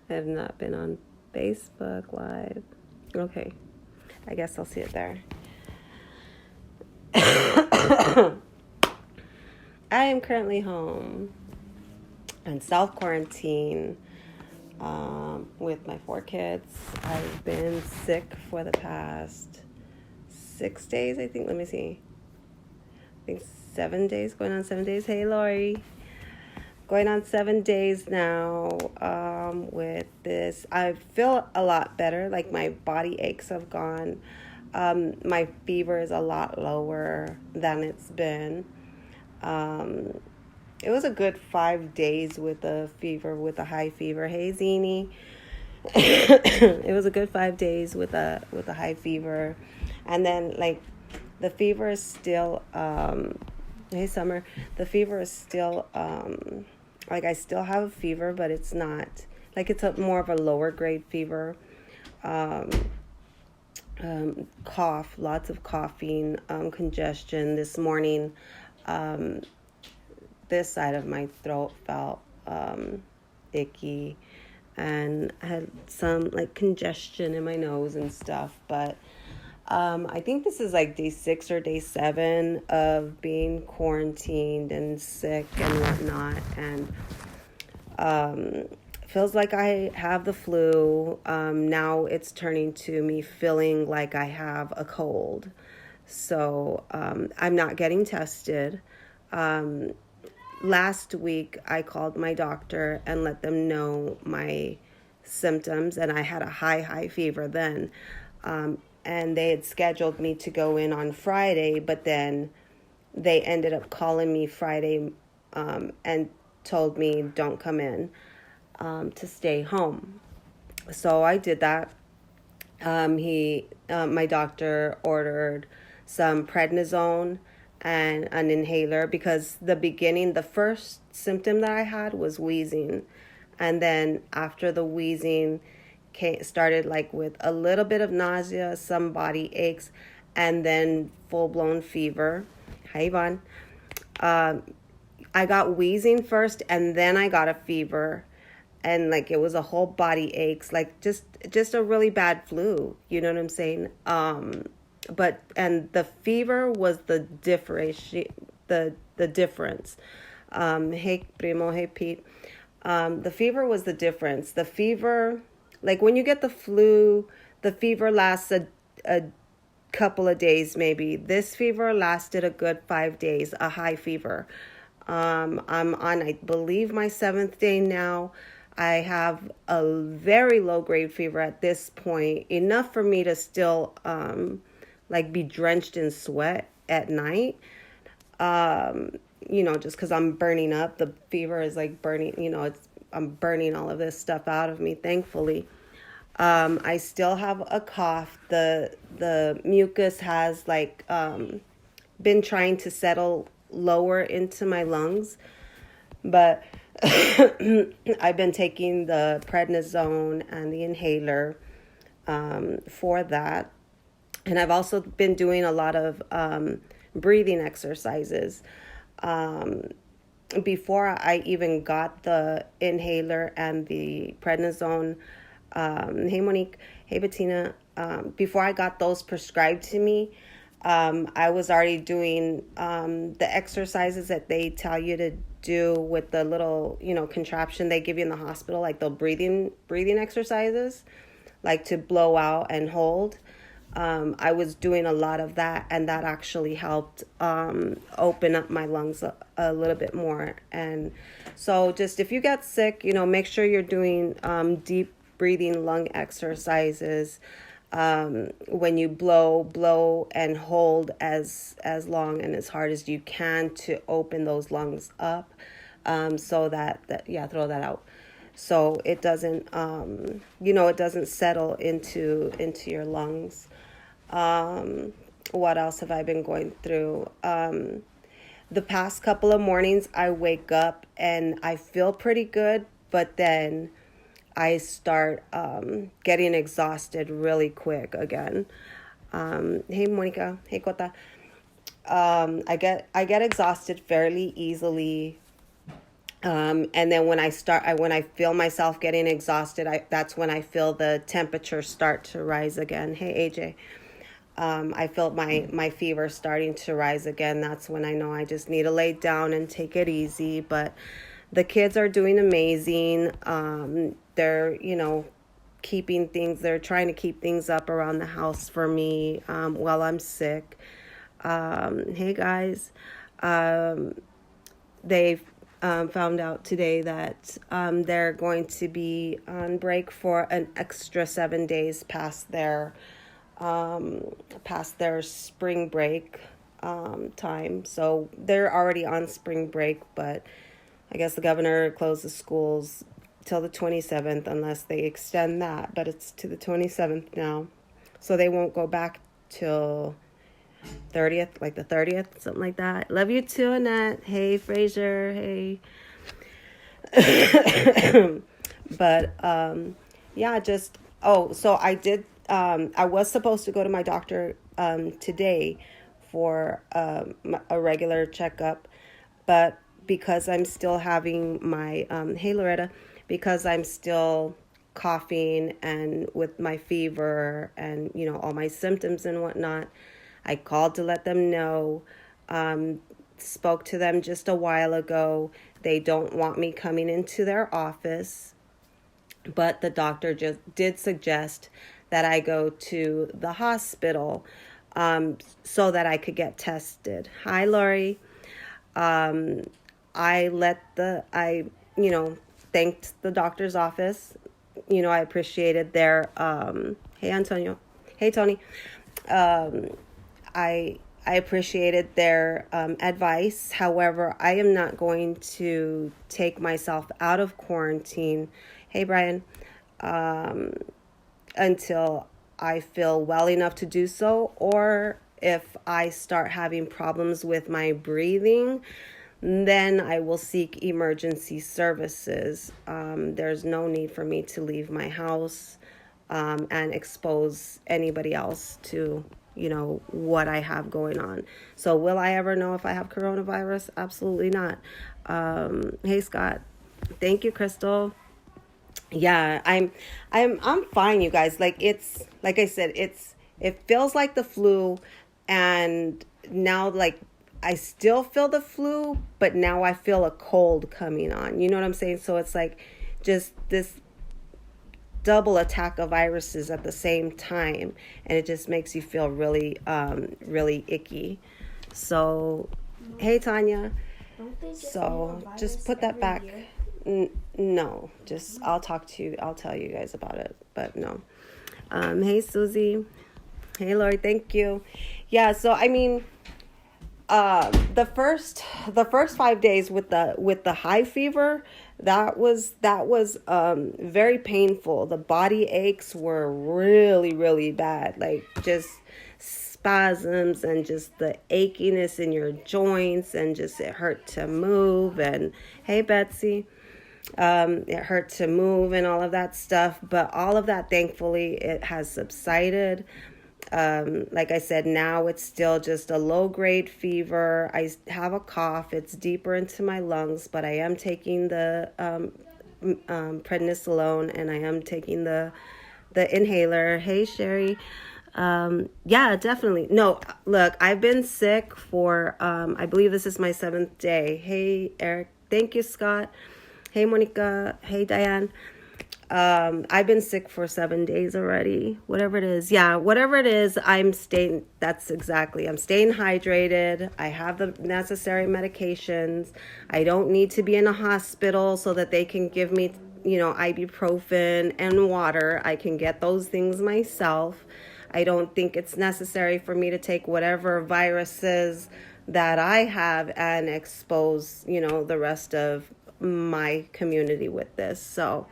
I have not been on Facebook Live. Okay, I guess I'll see it there. I am currently home and self quarantine with my 4 kids. I've been sick for the past 6 days, I think. Let me see. I think 7 days, going on 7 days. Hey, Lori. Going on 7 days now with this. I feel a lot better. Like my body aches have gone. My fever is a lot lower than it's been. Um, it was a good 5 days with a fever, with a high fever. Hey, Zini. It was a good 5 days with a high fever, and then like the fever is still. Hey, Summer. The fever is still. Like I still have a fever, but it's not like it's a more of a lower grade fever. Um, Cough, lots of coughing, congestion. This morning, um, this side of my throat felt icky, and I had some like congestion in my nose and stuff. But I think this is like day 6 or day 7 of being quarantined and sick and whatnot, and um, feels like I have the flu. Now it's turning to me feeling like I have a cold. So I'm not getting tested. Um, Last week, I called my doctor and let them know my symptoms, and I had a high fever then. And they had scheduled me to go in on Friday, but then they ended up calling me Friday and told me don't come in, to stay home. So I did that. My doctor ordered some prednisone and an inhaler because the first symptom that I had was wheezing, and then after the wheezing, started like with a little bit of nausea, some body aches, and then full blown fever. Hi, Yvonne. Um, I got wheezing first, and then I got a fever, and like it was a whole body aches, like just a really bad flu. You know what I'm saying? But and the fever was the difference. Hey Primo, hey Pete. The fever was the difference. The fever, like when you get the flu, the fever lasts a couple of days maybe. This fever lasted a good 5 days, a high fever. I'm on, I believe, my 7th day now. I have a very low grade fever at this point, enough for me to still like be drenched in sweat at night. Um, just because I'm burning up. The fever is like burning, I'm burning all of this stuff out of me, thankfully. I still have a cough. The mucus has like been trying to settle lower into my lungs, but I've been taking the prednisone and the inhaler for that. And I've also been doing a lot of breathing exercises. Um, Before I even got the inhaler and the prednisone, hey Monique, hey Bettina, before I got those prescribed to me, I was already doing the exercises that they tell you to do with the little, contraption they give you in the hospital, like the breathing exercises, like to blow out and hold. I was doing a lot of that, and that actually helped open up my lungs a little bit more. And so, just if you get sick, make sure you're doing deep breathing lung exercises. When you blow and hold as long and as hard as you can to open those lungs up, so that yeah, throw that out, so it doesn't it doesn't settle into your lungs. What else have I been going through? The past couple of mornings, I wake up and I feel pretty good, but then I start getting exhausted really quick again. Hey Monica, hey Kota. I get exhausted fairly easily And then when when I feel myself getting exhausted, that's when I feel the temperature start to rise again. Hey, AJ. I feel my fever starting to rise again. That's when I know I just need to lay down and take it easy. But the kids are doing amazing. They're, they're trying to keep things up around the house for me while I'm sick. Hey, guys. They found out today that they're going to be on break for an extra 7 days past their spring break time. So they're already on spring break, but I guess the governor closed the schools till the 27th unless they extend that, but it's to the 27th now. So they won't go back till 30th, like the 30th, something like that. Love you too, Annette. Hey, Fraser. Hey. But yeah, so I was supposed to go to my doctor today for a regular checkup, but because I'm still having my hey, Loretta, because I'm still coughing and with my fever and all my symptoms and whatnot, I called to let them know. Spoke to them just a while ago. They don't want me coming into their office, but the doctor just did suggest that I go to the hospital so that I could get tested. Hi, Lori. I thanked the doctor's office. I appreciated their, hey, Antonio. Hey, Tony. I appreciated their advice. However, I am not going to take myself out of quarantine. Hey, Brian. Until I feel well enough to do so, or if I start having problems with my breathing, then I will seek emergency services. There's no need for me to leave my house and expose anybody else to what I have going on. So will I ever know if I have coronavirus? Absolutely not. Hey, Scott. Thank you, Crystal. Yeah, I'm fine, you guys. Like I said, it feels like the flu, and now I still feel the flu, but now I feel a cold coming on. You know what I'm saying? So it's like just this double attack of viruses at the same time, and it just makes you feel really really icky. So hey, Tanya. So just put that back. No, just I'll tell you guys about it, but no. Hey, Susie. Hey, Lori. Thank you. Yeah, so I mean, the first 5 days with the high fever, that was very painful. The body aches were really, really bad, like just spasms and just the achiness in your joints, and just it hurt to move. And hey, Betsy. It hurt to move and all of that stuff, but all of that, thankfully, it has subsided. Like I said, now it's still just a low-grade fever. I have a cough. It's deeper into my lungs, but I am taking the prednisolone, and I am taking the inhaler. Hey, Sherry. Yeah, definitely. No, look, I've been sick for, I believe this is my 7th day. Hey, Eric. Thank you, Scott. Hey, Monica. Hey, Diane. I've been sick for 7 days already. Whatever it is. Yeah, whatever it is, I'm staying hydrated. I have the necessary medications. I don't need to be in a hospital so that they can give me, ibuprofen and water. I can get those things myself. I don't think it's necessary for me to take whatever viruses that I have and expose, the rest of my community with this. So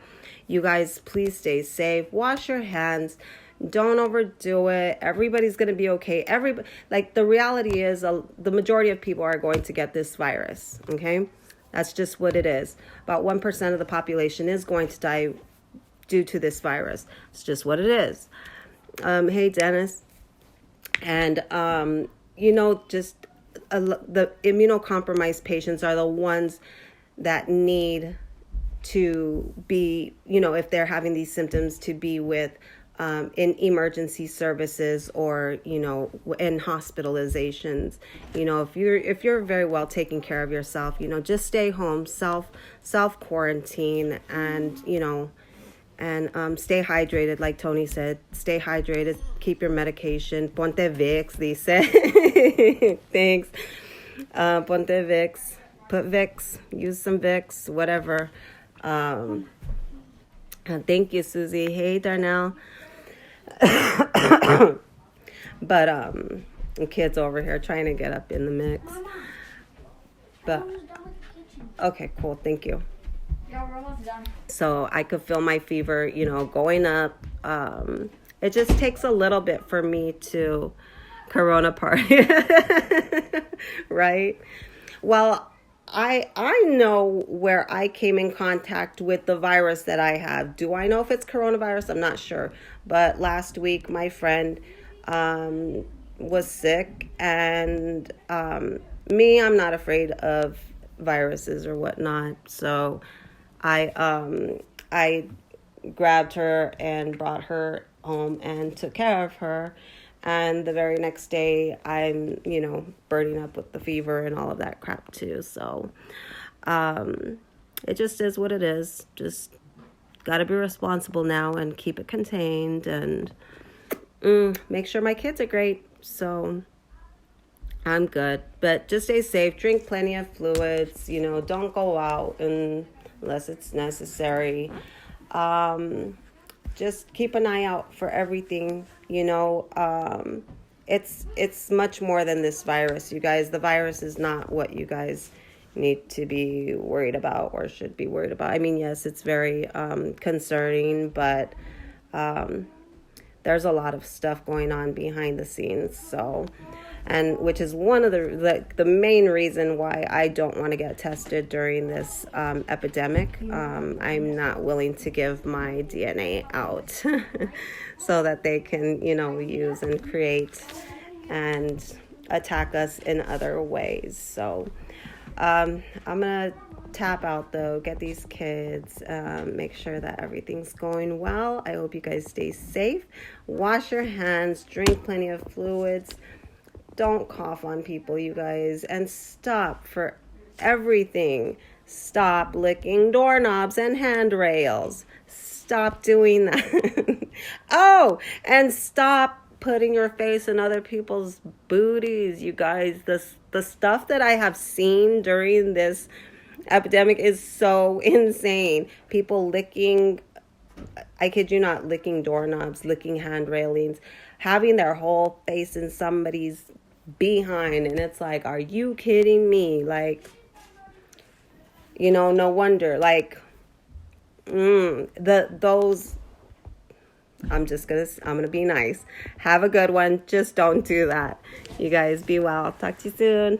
you guys, please stay safe. Wash your hands. Don't overdo it. Everybody's going to be okay. The reality is the majority of people are going to get this virus. Okay. That's just what it is. About 1% of the population is going to die due to this virus. It's just what it is. Hey, Dennis. And, just the immunocompromised patients are the ones that need to be, if they're having these symptoms, to be with in emergency services or in hospitalizations. If you're very well taking care of yourself, just stay home, self quarantine, and stay hydrated. Like Tony said, stay hydrated, keep your medication. Ponte Vicks, dice. Thanks. Ponte Vicks, put Vicks, use some Vicks, whatever. Thank you, Susie. Hey, Darnell. But the kids over here trying to get up in the mix. But okay, cool. Thank you. Yeah, we're almost done. So I could feel my fever, going up. It just takes a little bit for me to corona party, right? Well, I know where I came in contact with the virus that I have. Do I know if it's coronavirus? I'm not sure. But last week, my friend was sick, and me, I'm not afraid of viruses or whatnot. So I grabbed her and brought her home and took care of her. And the very next day, I'm, burning up with the fever and all of that crap too. So it just is what it is. Just got to be responsible now and keep it contained and make sure my kids are great. So I'm good. But just stay safe. Drink plenty of fluids. Don't go out unless it's necessary. Just keep an eye out for everything. It's much more than this virus, you guys. The virus is not what you guys need to be worried about or should be worried about. I mean, yes, it's very concerning, but there's a lot of stuff going on behind the scenes. So, and which is one of the main reason why I don't want to get tested during this epidemic. I'm not willing to give my DNA out so that they can, use and create and attack us in other ways. So I'm gonna tap out though, get these kids, make sure that everything's going well. I hope you guys stay safe. Wash your hands, drink plenty of fluids. Don't cough on people, you guys, and stop for everything. Stop licking doorknobs and handrails. Stop doing that. Oh, and stop putting your face in other people's booties, you guys. The stuff that I have seen during this epidemic is so insane. People licking, I kid you not, licking doorknobs, licking hand railings, having their whole face in somebody's behind, and it's like, are you kidding me? Like, no wonder. Like, those. I'm gonna be nice. Have a good one. Just don't do that. You guys be well. Talk to you soon.